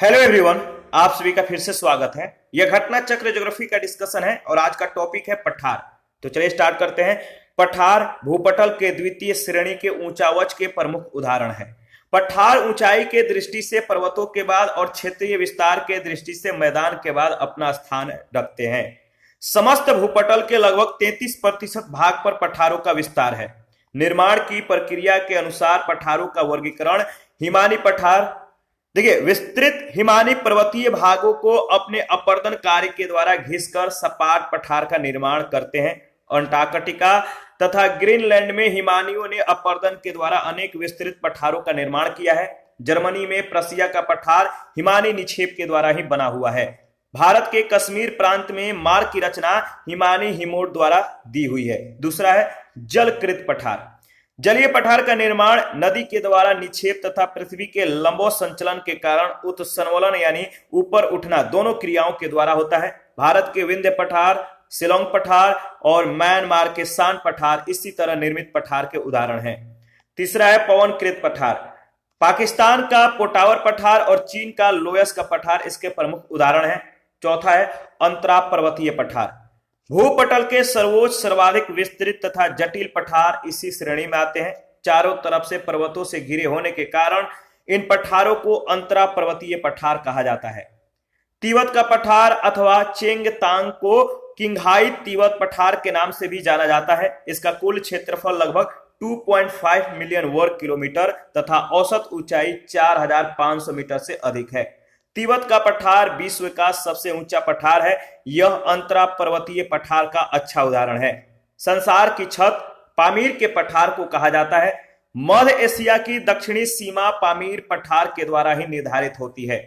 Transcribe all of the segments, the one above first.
Hello everyone, आप सभी का फिर से स्वागत है। यह घटना चक्र ज्योग्राफी का डिस्कशन है और आज का टॉपिक है पठार। तो चलिए स्टार्ट करते हैं। पठार भूपटल के द्वितीय श्रेणी के ऊंचावच के प्रमुख उदाहरण है। पठार ऊंचाई के दृष्टि से पर्वतों के बाद और क्षेत्रीय विस्तार के दृष्टि से मैदान के बाद अपना स्थान रखते हैं। समस्त भूपटल के लगभग 33% भाग पर पठारों का विस्तार है। निर्माण की प्रक्रिया के अनुसार पठारों का वर्गीकरण हिमानी पठार, देखिए, विस्तृत हिमानी पर्वतीय भागों को अपने अपर्दन कार्य के द्वारा घिसकर सपाट पठार का निर्माण करते हैं। अंटार्कटिका तथा ग्रीनलैंड में हिमानियों ने अपर्दन के द्वारा अनेक विस्तृत पठारों का निर्माण किया है। जर्मनी में प्रसिया का पठार हिमानी निक्षेप के द्वारा ही बना हुआ है। भारत के कश्मीर प्रांत में मार्ग की रचना हिमानी हिमोट द्वारा दी हुई है। दूसरा है जलकृत पठार। जलीय पठार का निर्माण नदी के द्वारा निक्षेप तथा पृथ्वी के लंबो संचलन के कारण उत्संवलन यानी ऊपर उठना दोनों क्रियाओं के द्वारा होता है। भारत के विंध्य पठार, शिलोंग पठार और म्यांमार के सान पठार इसी तरह निर्मित पठार के उदाहरण हैं। तीसरा है पवनकृत पठार। पाकिस्तान का पोटावर पठार और चीन का लोयस का पठार इसके प्रमुख उदाहरण है। चौथा है अंतराप पर्वतीय पठार। भूपटल के सर्वोच्च, सर्वाधिक विस्तृत तथा जटिल पठार इसी श्रेणी में आते हैं। चारों तरफ से पर्वतों से घिरे होने के कारण इन पठारों को अंतरा पर्वतीय पठार कहा जाता है। तिब्बत का पठार अथवा चेंगतांग को किंगहाई तिब्बत पठार के नाम से भी जाना जाता है। इसका कुल क्षेत्रफल लगभग 2.5 मिलियन वर्ग किलोमीटर तथा औसत ऊंचाई 4500 मीटर से अधिक है। तिब्बत का पठार विश्व का सबसे ऊंचा पठार है। यह अंतरा पर्वतीय पठार का अच्छा उदाहरण है। संसार की छत पामीर के पठार को कहा जाता है। मध्य एशिया की दक्षिणी सीमा पामीर पठार के द्वारा ही निर्धारित होती है।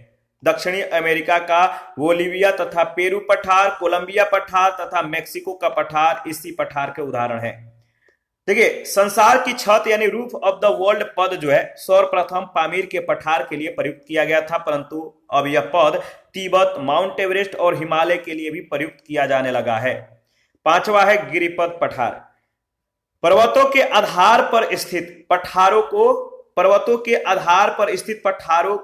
दक्षिणी अमेरिका का बोलिविया तथा पेरू पठार, कोलंबिया पठार तथा मेक्सिको का पठार इसी पठार के उदाहरण है। देखिए, संसार की छत यानी रूफ ऑफ द वर्ल्ड पद जो है सर्वप्रथम पामीर के पठार के लिए प्रयुक्त किया गया था, परंतु अब यह पद तिब्बत, माउंट एवरेस्ट और हिमालय के लिए भी प्रयुक्त किया जाने लगा है। पांचवा है गिरिपद पठार। पर्वतों के आधार पर स्थित पठारों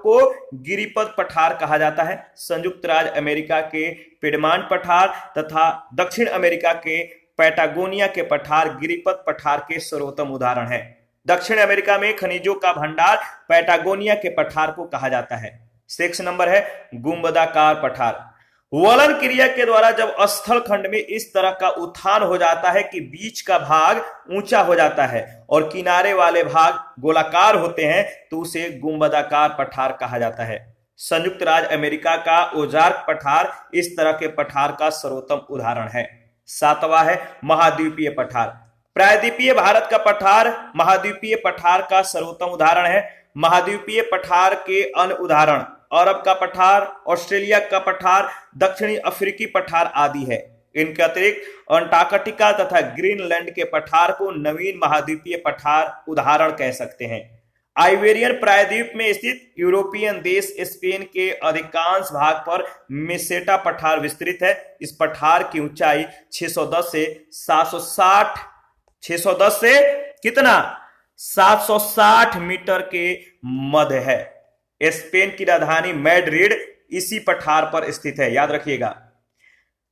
को गिरिपद पठार कहा जाता है। संयुक्त राज्य अमेरिका के पिडमांट पठार तथा दक्षिण अमेरिका के पैटागोनिया के पठार गिरिपद पठार के सर्वोत्तम उदाहरण है। दक्षिण अमेरिका में खनिजों का भंडार पैटागोनिया के पठार को कहा जाता है। 6 नंबर है गुंबदाकार पठार। वलन क्रिया के द्वारा जब स्थल खंड में इस तरह का उत्थान हो जाता है कि बीच का भाग ऊंचा हो जाता है और किनारे वाले भाग गोलाकार होते हैं तो उसे गुंबदाकार पठार कहा जाता है। संयुक्त राज्य अमेरिका का ओजार्क पठार इस तरह के पठार का सर्वोत्तम उदाहरण है। 7वां है महाद्वीपीय पठार। प्रायद्वीपीय भारत का पठार महाद्वीपीय पठार का सर्वोत्तम उदाहरण है। महाद्वीपीय पठार के अन्य उदाहरण अरब का पठार, ऑस्ट्रेलिया का पठार, दक्षिणी अफ्रीकी पठार आदि है। इनके अतिरिक्त अंटार्कटिका तथा ग्रीनलैंड के पठार को नवीन महाद्वीपीय पठार उदाहरण कह सकते हैं। आइबेरियन प्रायद्वीप में स्थित यूरोपियन देश स्पेन के अधिकांश भाग पर मेसेटा पठार विस्तृत है। इस पठार की ऊंचाई 610 से कितना 760 मीटर के मध्य है। स्पेन की राजधानी मैड्रिड इसी पठार पर स्थित है, याद रखिएगा।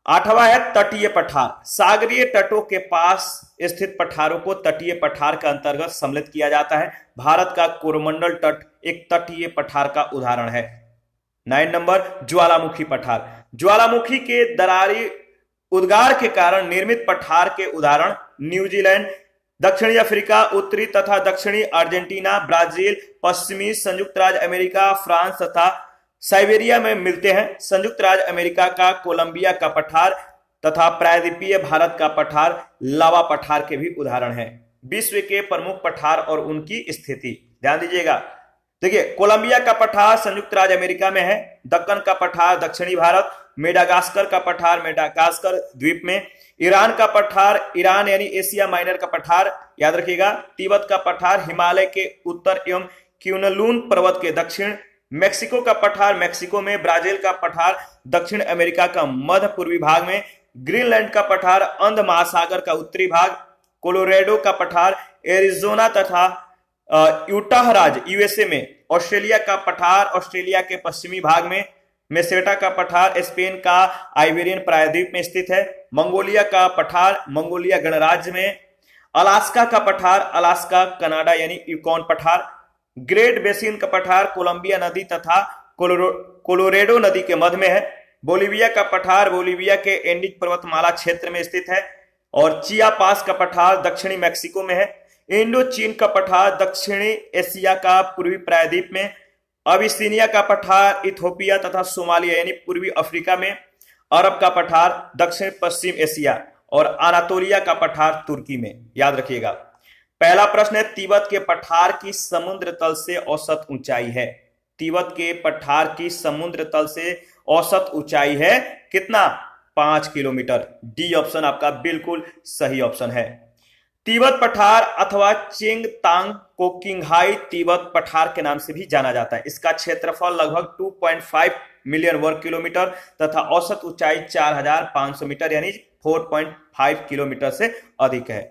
8वां है तटीय पठार। सागरीय तटों के पास स्थित पठारों को तटीय पठार के अंतर्गत सम्मिलित किया जाता है। भारत का कोरोमंडल तट एक तटीय पठार का उदाहरण है। 9 नंबर ज्वालामुखी पठार। ज्वालामुखी के दरारी उद्गार के कारण निर्मित पठार के उदाहरण न्यूजीलैंड, दक्षिणी अफ्रीका, उत्तरी तथा दक्षिणी अर्जेंटीना, ब्राजील, पश्चिमी संयुक्त राज्य अमेरिका, फ्रांस तथा साइबेरिया में मिलते हैं। संयुक्त राज्य अमेरिका का कोलंबिया का पठार तथा प्रायद्वीपीय भारत का पठार लावा पठार के भी उदाहरण हैं। विश्व के प्रमुख पठार और उनकी स्थिति ध्यान दीजिएगा। देखिए, कोलंबिया का पठार संयुक्त राज्य अमेरिका में है। दक्कन का पठार दक्षिणी भारत, मेडागास्कर का पठार मेडागास्कर द्वीप में, ईरान का पठार ईरान यानी एशिया माइनर का पठार याद रखिएगा। तिब्बत का पठार हिमालय के उत्तर एवं क्यूनलून पर्वत के दक्षिण, मेक्सिको का पठार मेक्सिको में, ब्राजील का पठार दक्षिण अमेरिका का मध्य पूर्वी भाग में, ग्रीनलैंड का पठार अंध महासागर का उत्तरी भाग, कोलोराडो का पठार एरिजोना तथा यूटाह राज्य यूएसए में, ऑस्ट्रेलिया का पठार ऑस्ट्रेलिया के पश्चिमी भाग में, मेसेटा का पठार स्पेन का आइबेरियन प्रायद्वीप में स्थित है, मंगोलिया का पठार मंगोलिया गणराज्य में, अलास्का का पठार अलास्का कनाडा यानी यूकॉन पठार, ग्रेट बेसिन का पठार कोलंबिया नदी तथा कोलोरेडो नदी के मध्य में है, बोलिविया का पठार बोलिविया के एंडीज पर्वतमाला क्षेत्र में स्थित है, और चियापास का पठार दक्षिणी मैक्सिको में है, इंडो चीन का पठार दक्षिणी एशिया का पूर्वी प्रायद्वीप में, अबिसिनिया का पठार इथोपिया तथा सोमालिया यानी पूर्वी अफ्रीका में, अरब का पठार दक्षिण पश्चिम एशिया, और अनातोलिया का पठार तुर्की में। याद रखिएगा। पहला प्रश्न है, तिब्बत के पठार की समुद्र तल से औसत ऊंचाई है। तिब्बत के पठार की समुद्र तल से औसत ऊंचाई है कितना? 5 किलोमीटर। डी ऑप्शन आपका बिल्कुल सही ऑप्शन है। तिब्बत पठार अथवा चेंगतांग को किंगहाई तिब्बत पठार के नाम से भी जाना जाता है। इसका क्षेत्रफल लगभग 2.5 मिलियन वर्ग किलोमीटर तथा औसत ऊंचाई 4500 मीटर यानी 4.5 किलोमीटर से अधिक है।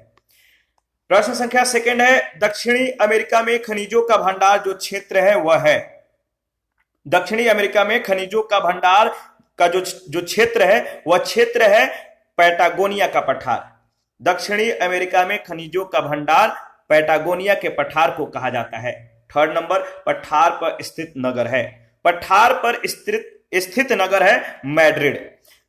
प्रश्न संख्या सेकंड है, दक्षिणी अमेरिका में खनिजों का भंडार जो क्षेत्र है वह है। दक्षिणी अमेरिका में खनिजों का भंडार का जो क्षेत्र है वह क्षेत्र है पैटागोनिया का पठार। दक्षिणी अमेरिका में खनिजों का भंडार पैटागोनिया के पठार को कहा जाता है। थर्ड नंबर, पठार पर स्थित नगर है। पठार पर स्थित नगर है मैड्रिड।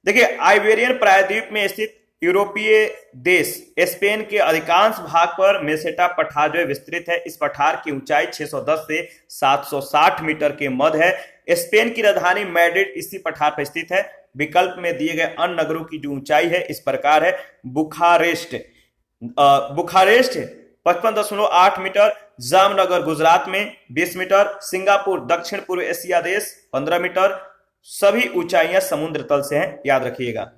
देखिए, आइबेरियन प्रायद्वीप में स्थित यूरोपीय देश स्पेन के अधिकांश भाग पर मेसेटा पठार जो विस्तृत है। इस पठार की ऊंचाई 610 से 760 मीटर के मध्य है। स्पेन की राजधानी मैड्रिड इसी पठार पर स्थित है। विकल्प में दिए गए अन्य नगरों की जो ऊंचाई है इस प्रकार है, बुखारेस्ट 55.8 मीटर, जामनगर गुजरात में 20 मीटर, सिंगापुर दक्षिण पूर्व एशिया देश 15 मीटर। सभी ऊंचाइयां समुद्र तल से हैं, याद रखिएगा।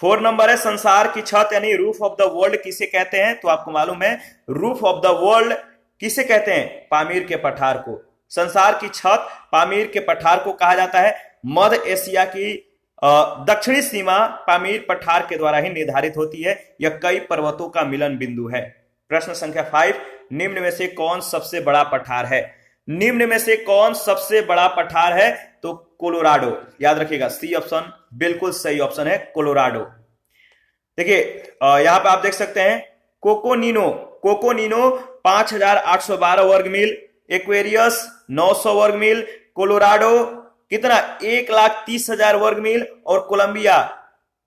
4 नंबर है, संसार की छत यानी रूफ ऑफ द वर्ल्ड किसे कहते हैं? तो आपको मालूम है रूफ ऑफ द वर्ल्ड किसे कहते हैं? पामीर के पठार को। संसार की छत पामीर के पठार को कहा जाता है। मध्य एशिया की दक्षिणी सीमा पामीर पठार के द्वारा ही निर्धारित होती है। यह कई पर्वतों का मिलन बिंदु है। प्रश्न संख्या 5, निम्न में से कौन सबसे बड़ा पठार है? निम्न में से कौन सबसे बड़ा पठार है? तो कोलोराडो। याद रखिएगा, सी ऑप्शन बिल्कुल सही ऑप्शन है, कोलोराडो। देखिए, यहां पे आप देख सकते हैं कोकोनिनो 5812 वर्ग मील, एक्वेरियस 900 वर्ग मील, कोलोराडो कितना 1,30,000 वर्ग मील, और कोलंबिया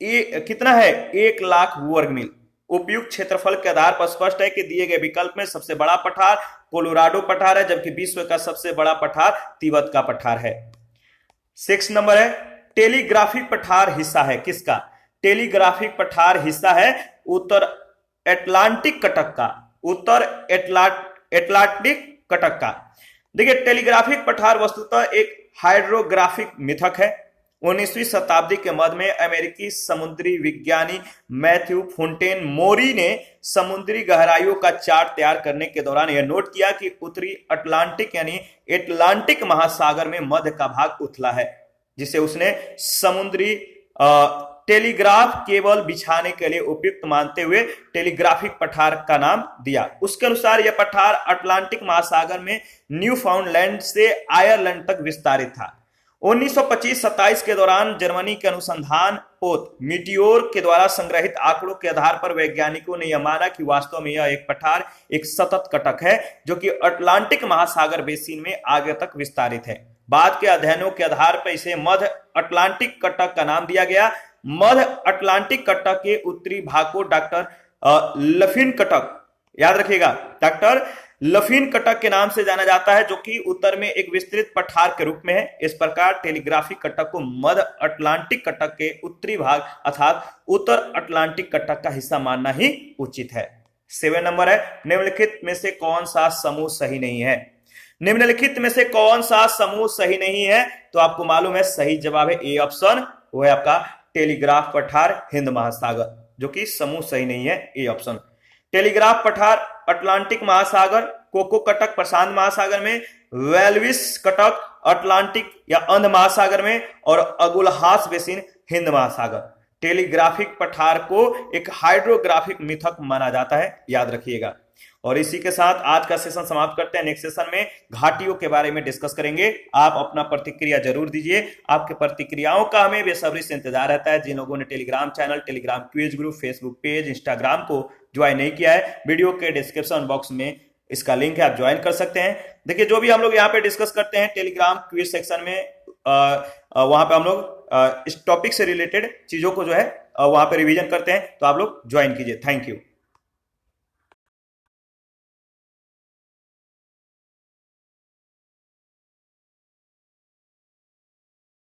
कितना है 1 लाख वर्ग मील। उपयुक्त क्षेत्रफल के आधार पर स्पष्ट है कि दिए गए विकल्प में सबसे बड़ा पठार कोलोराडो पठार है, जबकि विश्व का सबसे बड़ा पठार तिब्बत का पठार है। 6 नंबर है, टेलीग्राफिक पठार हिस्सा है किसका? टेलीग्राफिक पठार हिस्सा है उत्तर एटलांटिक कटक का। उत्तर एटलांटिक कटक का। देखिए, टेलीग्राफिक पठार वस्तुतः एक हाइड्रोग्राफिक मिथक है। 19वीं शताब्दी के मध्य में अमेरिकी समुद्री विज्ञानी मैथ्यू फोंटेन मोरी ने समुद्री गहराइयों का चार्ट तैयार करने के दौरान यह नोट किया कि उत्तरी अटलांटिक यानी एटलांटिक महासागर में मध्य का भाग उथला है, जिसे उसने समुद्री टेलीग्राफ केबल बिछाने के लिए उपयुक्त मानते हुए टेलीग्राफिक पठार का नाम दिया। उसके अनुसार यह पठार अटलांटिक महासागर में न्यूफाउंडलैंड से आयरलैंड तक विस्तारित था। 1925-27 के दौरान जर्मनी के अनुसंधान पोत मीटियोर के द्वारा संग्रहित आंकड़ों के आधार पर वैज्ञानिकों ने यह माना कि वास्तव में यह एक पठार एक सतत कटक है जो कि अटलांटिक महासागर बेसिन में आगे तक विस्तारित है। बाद के अध्ययनों के आधार पर इसे मध्य अटलांटिक कटक का नाम दिया गया। मध्य अटलांटिक कटक के उत्तरी भाग को डॉक्टर लफिन कटक, याद रखिएगा, डॉक्टर लफिन कटक के नाम से जाना जाता है, जो कि उत्तर में एक विस्तृत पठार के रूप में है। इस प्रकार टेलीग्राफिक कटक को मध्य अटलांटिक कटक के उत्तरी भाग अर्थात उत्तर अटलांटिक कटक का हिस्सा मानना ही उचित है। 7 नंबर है, निम्नलिखित में से कौन सा समूह सही नहीं है? निम्नलिखित में से कौन सा समूह सही नहीं है? तो आपको मालूम है सही जवाब है ए ऑप्शन, वो है आपका टेलीग्राफ पठार हिंद महासागर, जो कि समूह सही नहीं है, ए ऑप्शन। टेलीग्राफ पठार अटलांटिक महासागर, कोको कटक प्रशांत महासागर में, वेल्विस कटक अटलांटिक या अंध महासागर में, और अगुलहास बेसिन हिंद महासागर। टेलीग्राफिक पठार को एक हाइड्रोग्राफिक मिथक माना जाता है, याद रखिएगा। और इसी के साथ आज का सेशन समाप्त करते हैं। नेक्स्ट सेशन में घाटियों के बारे में डिस्कस करेंगे। आप अपना प्रतिक्रिया जरूर दीजिए। आपके प्रतिक्रियाओं का हमें बेसब्री से इंतजार रहता है। जिन लोगों ने Telegram channel, Telegram quiz group, Facebook page, Instagram को ज्वाइन नहीं किया है, वीडियो के डिस्क्रिप्शन बॉक्स में इसका लिंक है, आप ज्वाइन कर सकते हैं। देखिए, जो भी हम लोग यहाँ पे डिस्कस करते हैं टेलीग्राम क्विज सेक्शन में, वहां पे हम लोग इस टॉपिक से रिलेटेड चीजों को जो है वहां पे रिवीजन करते हैं, तो आप लोग ज्वाइन कीजिए। Thank you.